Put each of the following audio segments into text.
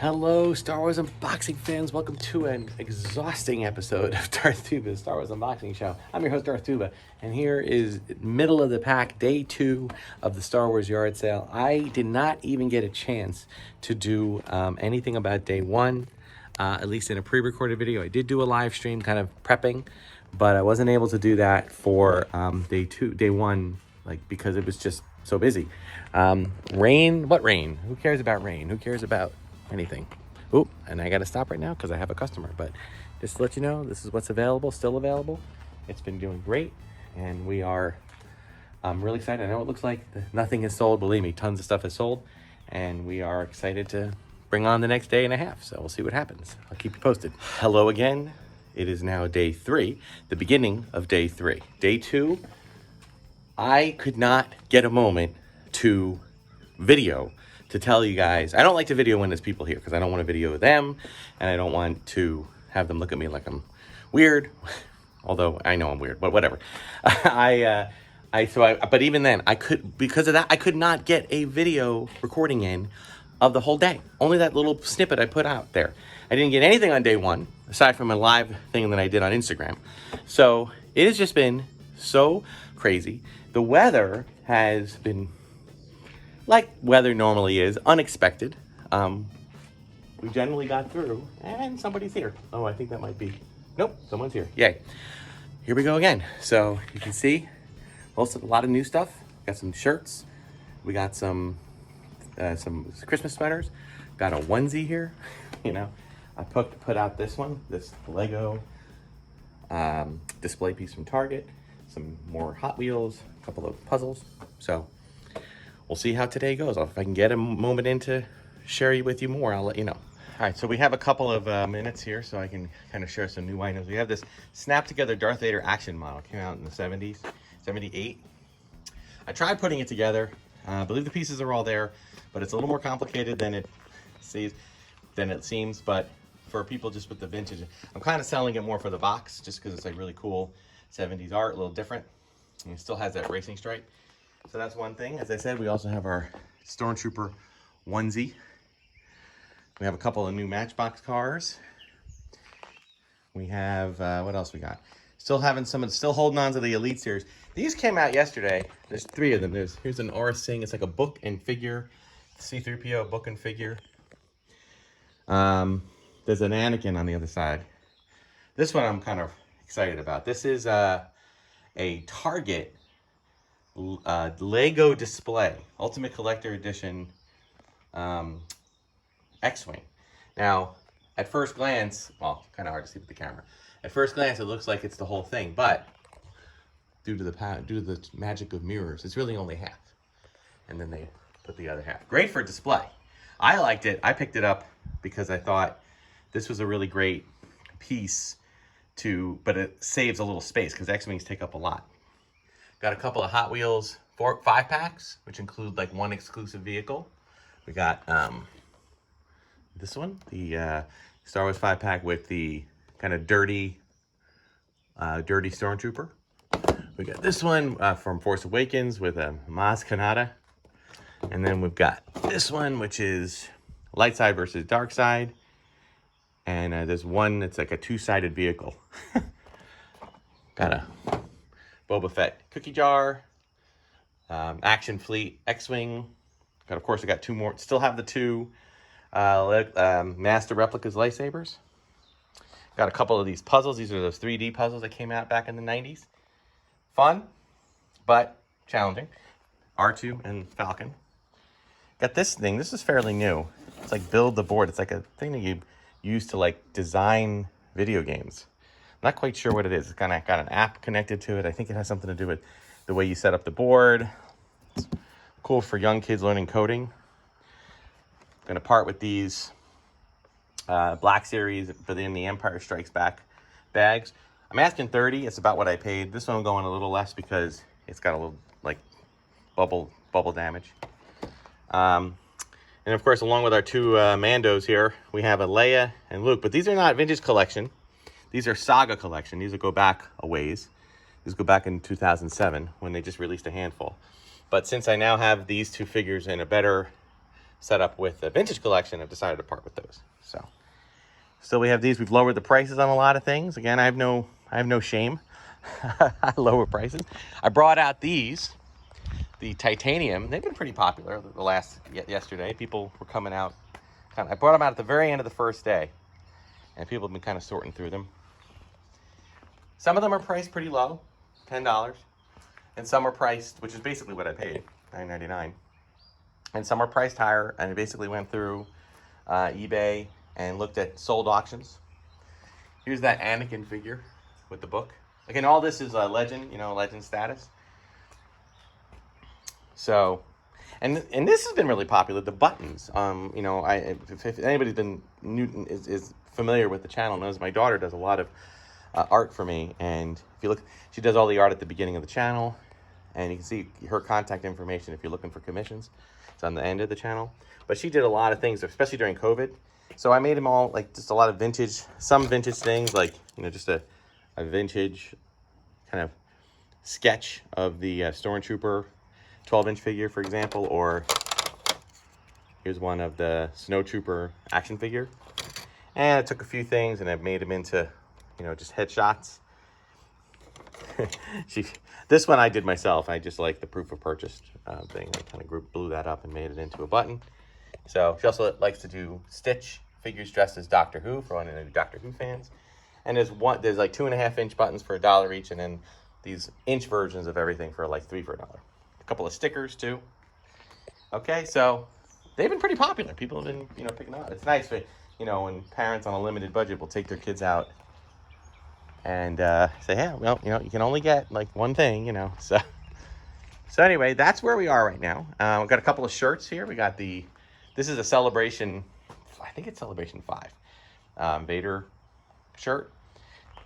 Hello, Star Wars unboxing fans. Welcome to an exhausting episode of Darth Tuba's Star Wars unboxing show. I'm your host, Darth Tuba, and here is middle of the pack, day 2 of the Star Wars yard sale. I did not even get a chance to do anything about day 1, at least in a pre-recorded video. I did do a live stream kind of prepping, but I wasn't able to do that for day 1, like because it was just so busy. Rain? What rain? Who cares about rain? Who cares about anything? Oh, and I gotta stop right now because I have a customer, but just to let you know, this is what's available, still available. It's been doing great, and we are really excited. I know it looks like nothing is sold. Believe me, tons of stuff is sold, and we are excited to bring on the next day and a half, so we'll see what happens. I'll keep you posted. Hello again. It is now day 3, the beginning of day 3. Day 2, I could not get a moment to video to tell you guys. I don't like to video when there's people here because I don't want to video them, and I don't want to have them look at me like I'm weird. Although I know I'm weird, but whatever. But even then, because of that, I could not get a video recording in of the whole day. Only that little snippet I put out there. I didn't get anything on day 1 aside from a live thing that I did on Instagram. So it has just been so crazy. The weather has been like weather normally is, unexpected. We generally got through, and somebody's here. Oh, I think that might be, nope, someone's here. Yay. Here we go again. So you can see a lot of new stuff. Got some shirts. We got some Christmas sweaters. Got a onesie here. You know, I put out this one, this Lego display piece from Target. Some more Hot Wheels, a couple of puzzles. So we'll see how today goes. If I can get a moment in to share with you more, I'll let you know. All right, so we have a couple of minutes here so I can kind of share some new items. We have this snap together Darth Vader action model. It came out in the 70s, 78. I tried putting it together. I believe the pieces are all there, but it's a little more complicated than it seems. But for people just with the vintage, I'm kind of selling it more for the box just because it's like really cool 70s art, a little different. And it still has that racing stripe. So that's one thing. As I said, we also have our Stormtrooper onesie. We have a couple of new Matchbox cars. We have, what else we got? Still holding on to the Elite series. These came out yesterday. There's 3 of them. Here's an Aura Singh. It's like a book and figure. C-3PO book and figure. There's an Anakin on the other side. This one I'm kind of excited about. This is a Target Lego display, Ultimate Collector Edition X-Wing. Now, at first glance, well, kind of hard to see with the camera. At first glance, it looks like it's the whole thing, but due to the magic of mirrors, it's really only half. And then they put the other half. Great for display. I liked it. I picked it up because I thought this was a really great piece but it saves a little space because X-Wings take up a lot. Got a couple of Hot Wheels 5-packs, which include like one exclusive vehicle. We got this one, the Star Wars 5-pack with the kind of dirty Stormtrooper. We got this one from Force Awakens with a Maz Kanata. And then we've got this one, which is light side versus dark side. And there's one that's like a 2-sided vehicle. Got a Boba Fett cookie jar, Action Fleet X-Wing. Of course, I got 2 more. Still have the 2 Master Replicas lightsabers. Got a couple of these puzzles. These are those 3D puzzles that came out back in the 90s. Fun, but challenging. R2 and Falcon. Got this thing. This is fairly new. It's like build the board. It's like a thing that you use to like design video games. I'm not quite sure what it is. It's kind of got an app connected to it. I think it has something to do with the way you set up the board. It's cool for young kids learning coding. I'm going to part with these Black Series, but in the Empire Strikes Back bags. I'm asking $30. It's about what I paid. This one I'm going a little less because it's got a little like bubble damage. And of course, along with our 2 Mandos here, we have a Leia and Luke. But these are not vintage collection. These are Saga collection. These will go back a ways. These go back in 2007 when they just released a handful. But since I now have these 2 figures in a better set up with the vintage collection, I've decided to part with those. So still we have these. We've lowered the prices on a lot of things. Again, I have no shame. I lower prices. I brought out these, the titanium. They've been pretty popular the last yesterday. People were coming out. I brought them out at the very end of the first day, and people have been kind of sorting through them. Some of them are priced pretty low, $10, and some are priced, which is basically what I paid, $9.99. And some are priced higher, and I basically went through eBay and looked at sold auctions. Here's that Anakin figure with the book. Again, all this is legend, legend status. So, and this has been really popular. The buttons, if anybody's been is familiar with the channel, knows my daughter does a lot of art for me. And if you look, she does all the art at the beginning of the channel, and you can see her contact information if you're looking for commissions. It's on the end of the channel. But she did a lot of things, especially during COVID. So I made them all like just a lot of vintage, some vintage things, like just a vintage kind of sketch of the Stormtrooper 12-inch figure, for example, or here's one of the Snowtrooper action figure. And I took a few things and I've made them into, just headshots. This one I did myself. I just like the proof of purchase thing. I kind of blew that up and made it into a button. So she also likes to do Stitch figures dressed as Doctor Who for any Doctor Who fans. And there's like 2.5-inch buttons for $1 each, and then these inch versions of everything for like $3 for $1. A couple of stickers too. Okay, so they've been pretty popular. People have been, picking them up. It's nice for, when parents on a limited budget will take their kids out and say, yeah, well, you can only get like one thing, So anyway, that's where we are right now. We've got a couple of shirts here. We got this is a Celebration, I think it's Celebration 5, Vader shirt.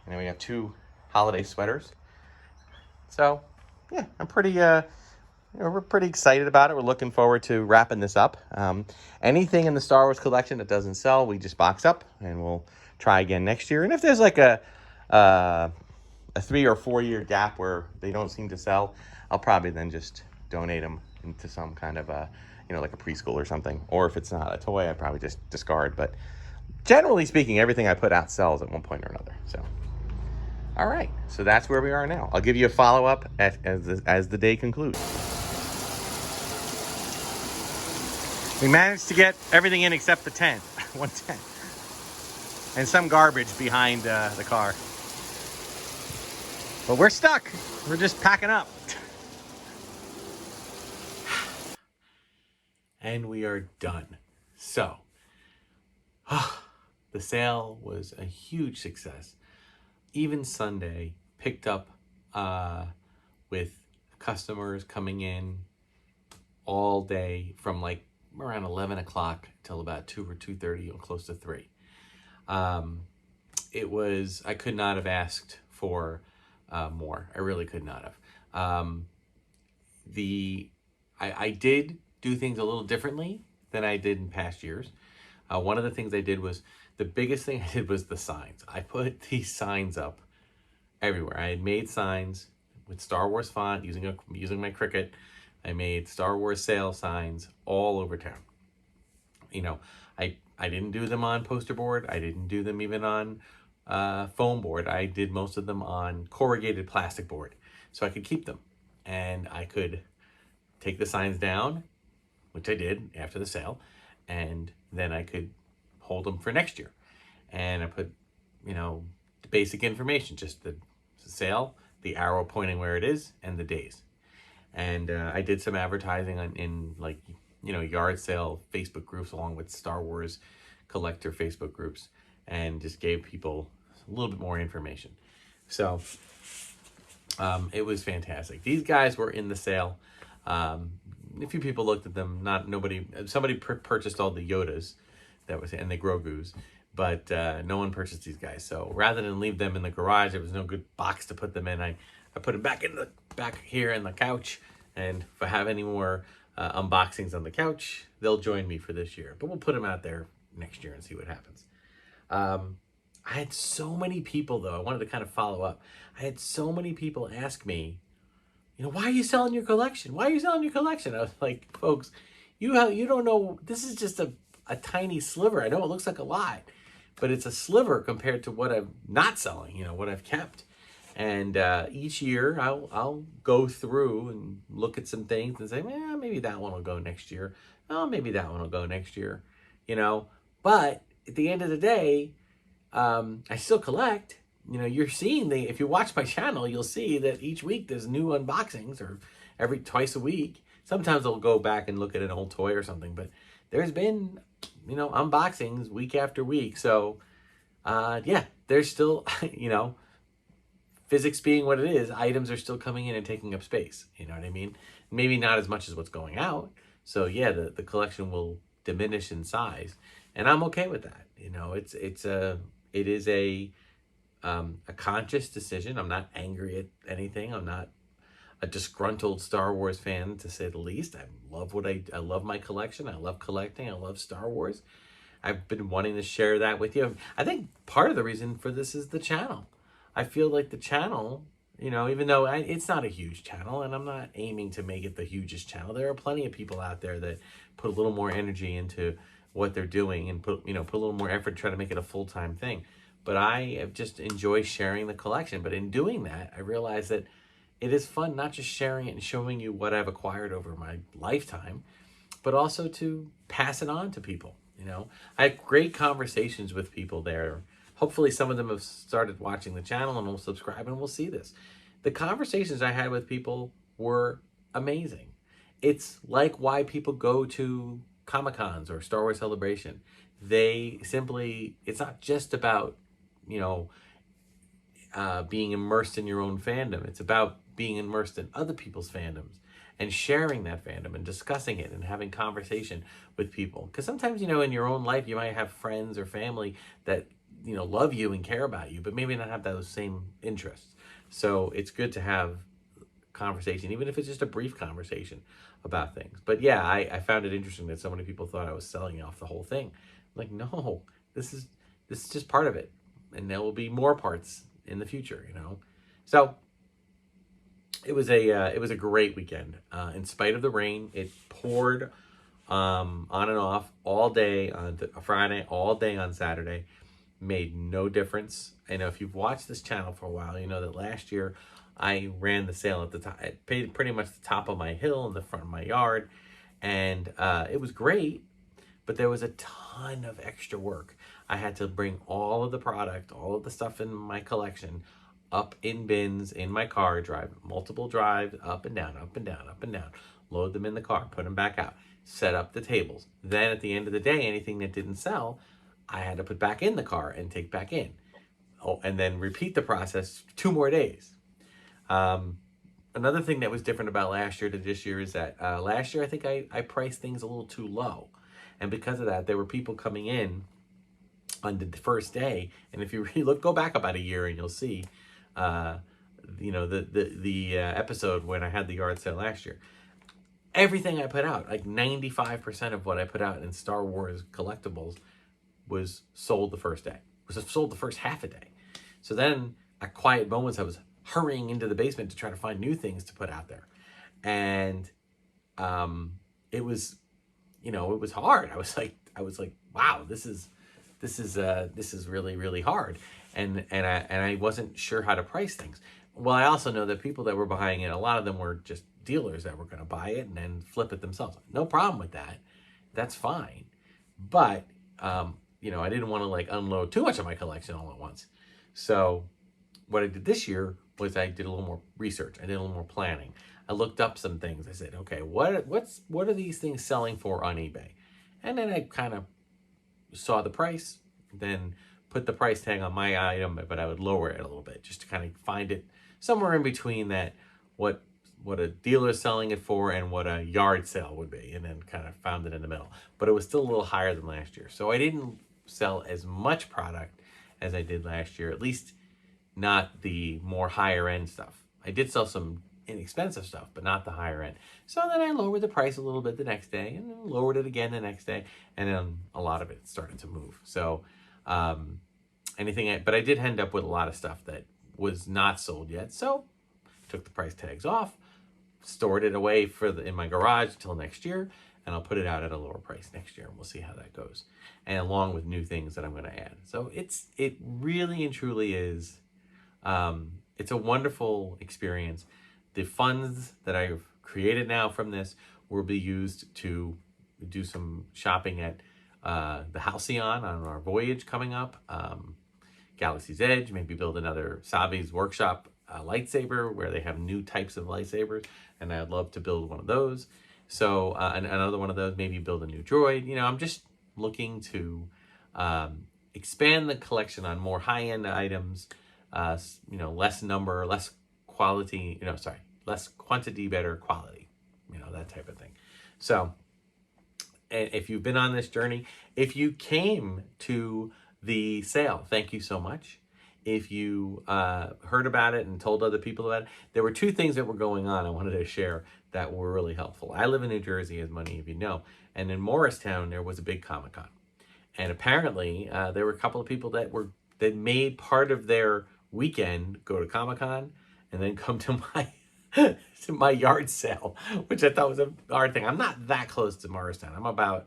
And then we have 2 holiday sweaters. So, yeah, I'm pretty, we're pretty excited about it. We're looking forward to wrapping this up. Anything in the Star Wars collection that doesn't sell, we just box up, and we'll try again next year. And if there's like a 3 or 4 year gap where they don't seem to sell, I'll probably then just donate them into some kind of like a preschool or something. Or if it's not a toy, I probably just discard. But generally speaking, everything I put out sells at one point or another. So, all right. So that's where we are now. I'll give you a follow-up as the day concludes. We managed to get everything in except the tent, one tent, and some garbage behind the car. But we're stuck. We're just packing up. And we are done. So, the sale was a huge success. Even Sunday picked up with customers coming in all day from like around 11 o'clock till about 2 or 2:30 or close to 3. I could not have asked for more. I really could not have. I did do things a little differently than I did in past years. One of the things I did was, the biggest thing I did was the signs. I put these signs up everywhere. I had made signs with Star Wars font using my Cricut. I made Star Wars sale signs all over town. I didn't do them on poster board. I didn't do them even on foam board. I did most of them on corrugated plastic board, so I could keep them. And I could take the signs down, which I did after the sale, and then I could hold them for next year. And I put, the basic information, just the sale, the arrow pointing where it is, and the days. And I did some advertising in yard sale Facebook groups, along with Star Wars collector Facebook groups, and just gave people a little bit more information. So it was fantastic. These guys were in the sale. A few people looked at them. Somebody purchased all the Yodas and the Grogus, but no one purchased these guys. So rather than leave them in the garage, there was no good box to put them in. I put them back here in the couch, and if I have any more unboxings on the couch, they'll join me for this year. But we'll put them out there next year and see what happens. I had so many people, though. I wanted to kind of follow up. I had so many people ask me, why are you selling your collection? Why are you selling your collection? I was like, folks, You don't know, this is just a tiny sliver. I know it looks like a lot, but it's a sliver compared to what I'm not selling, what I've kept. And each year I'll go through and look at some things and say, maybe that one will go next year. Oh, maybe that one will go next year, But at the end of the day, I still collect. You're seeing if you watch my channel, you'll see that each week there's new unboxings, or twice a week. Sometimes I'll go back and look at an old toy or something, but there's been, unboxings week after week. So, yeah, there's still, physics being what it is, items are still coming in and taking up space. You know what I mean? Maybe not as much as what's going out. So yeah, the collection will diminish in size, and I'm okay with that. It is a conscious decision. I'm not angry at anything. I'm not a disgruntled Star Wars fan, to say the least. I love my collection. I love collecting. I love Star Wars. I've been wanting to share that with you. I think part of the reason for this is the channel. I feel like the channel, even though it's not a huge channel, and I'm not aiming to make it the hugest channel, there are plenty of people out there that put a little more energy into what they're doing and put a little more effort to try to make it a full-time thing. But I just enjoy sharing the collection. But in doing that, I realize that it is fun not just sharing it and showing you what I've acquired over my lifetime, but also to pass it on to people. I have great conversations with people there. Hopefully some of them have started watching the channel and will subscribe and will see this. The conversations I had with people were amazing. It's like why people go to Comic-Cons or Star Wars Celebration. It's not just about, being immersed in your own fandom. It's about being immersed in other people's fandoms and sharing that fandom and discussing it and having conversation with people. Because sometimes, in your own life, you might have friends or family that, love you and care about you, but maybe not have those same interests. So it's good to have conversation, even if it's just a brief conversation about things. But yeah, I found it interesting that so many people thought I was selling off the whole thing. I'm like, no, this is just part of it. And there will be more parts in the future, So it was a great weekend. In spite of the rain, it poured on and off all day on Friday, all day on Saturday. Made no difference. I know if you've watched this channel for a while, you know that last year I ran the sale at the top. I paid pretty much the top of my hill in the front of my yard, and it was great, but there was a ton of extra work. I had to bring all of the product, all of the stuff in my collection up in bins in my car, drive multiple drives up and down, up and down, up and down, load them in the car, put them back out, set up the tables. Then at the end of the day, anything that didn't sell, I had to put back in the car and take back in. Oh, and then repeat the process 2 more days. Another thing that was different about last year to this year is that last year I think I priced things a little too low. And because of that, there were people coming in on the first day. And if you really go back about a year and you'll see, the episode when I had the yard sale last year. Everything I put out, like 95% of what I put out in Star Wars collectibles, was sold the first day. Was sold the first half a day. So then at quiet moments, I was hurrying into the basement to try to find new things to put out there. And it was hard. I was like, wow, this is really, really hard. And I wasn't sure how to price things. Well, I also know that people that were buying it, a lot of them were just dealers that were going to buy it and then flip it themselves. No problem with that. That's fine. But I didn't want to unload too much of my collection all at once. So what I did this year was I did a little more research. I did a little more planning. I looked up some things. I said, okay, what are these things selling for on eBay? And then I kind of saw the price, then put the price tag on my item, but I would lower it a little bit just to kind of find it somewhere in between that, what a dealer is selling it for and what a yard sale would be, and then kind of found it in the middle. But it was still a little higher than last year. So I didn't sell as much product as I did last year, at least not the more higher end stuff. I did sell some inexpensive stuff, but not the higher end. So then I lowered the price a little bit the next day, and then lowered it again the next day, and then a lot of it started to move. So but I did end up with a lot of stuff that was not sold yet. So took the price tags off, stored it away in my garage till next year, and I'll put it out at a lower price next year, and we'll see how that goes. And along with new things that I'm going to add. So it really and truly is, it's a wonderful experience. The funds that I've created now from this will be used to do some shopping at the Halcyon on our voyage coming up. Galaxy's Edge, maybe build another Savi's Workshop lightsaber where they have new types of lightsabers, and I'd love to build one of those. So another one of those, maybe build a new droid. You know, I'm just looking to expand the collection on more high-end items, you know, less number, less quality, you know, sorry, less quantity, better quality, you know, that type of thing. So, and if you've been on this journey, if you came to the sale, thank you so much. If you heard about it and told other people about it, there were two things that were going on I wanted to share that were really helpful. I live in New Jersey, as many of you know, and in Morristown, there was a big Comic-Con. And apparently, there were a couple of people that made part of their weekend go to Comic-Con and then come to my yard sale, which I thought was a hard thing. I'm not that close to Morristown. I'm about,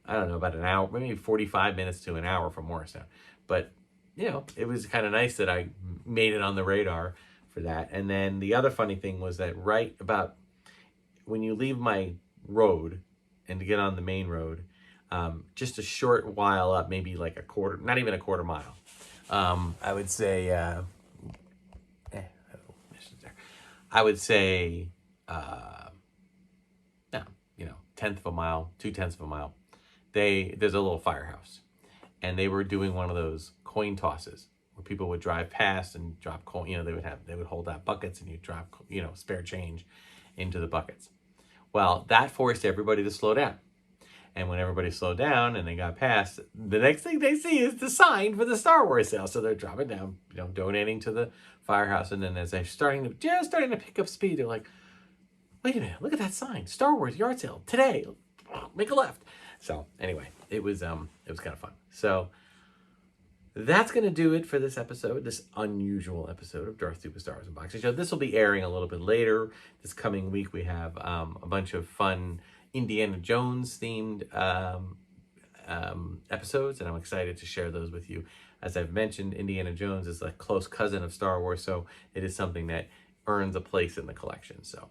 I don't know, about an hour, maybe 45 minutes to an hour from Morristown. But, you know, it was kind of nice that I made it on the radar for that. And then the other funny thing was that right about when you leave my road and to get on the main road, just a short while up, maybe like a quarter, not even a quarter mile, I would say, I would say, no, you know, 1/10 of a mile, 2/10 of a mile, there's a little firehouse, and they were doing one of those coin tosses where people would drive past and drop coin. You know, they would hold out buckets, and you drop, you know, spare change into the buckets. Well, that forced everybody to slow down. And when everybody slowed down and they got past, the next thing they see is the sign for the Star Wars sale. So they're dropping down, you know, donating to the firehouse. And then as they're starting to pick up speed, they're like, wait a minute, look at that sign. Star Wars yard sale today. Make a left. So anyway, it was kind of fun. So that's going to do it for this episode, this unusual episode of Darth Tuba Star Wars Unboxing Show. This will be airing a little bit later. This coming week, we have a bunch of fun Indiana Jones themed episodes, and I'm excited to share those with you. As I've mentioned, Indiana Jones is a close cousin of Star Wars, so it is something that earns a place in the collection. So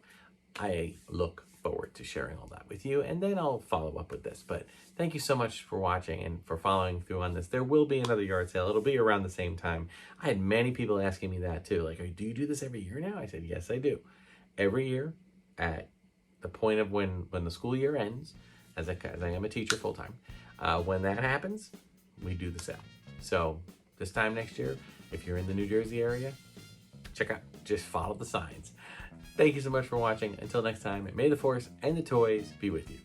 I look forward to sharing all that with you, and then I'll follow up with this. But thank you so much for watching and for following through on this. There will be another yard sale. It'll be around the same time. I had many people asking me that too, like, do you do this every year now? I said, yes, I do. Every year at the point of when the school year ends, as I am a teacher full-time, when that happens, we do the sale. So this time next year, if you're in the New Jersey area, check out, just follow the signs. Thank you so much for watching. Until next time, may the Force and the toys be with you.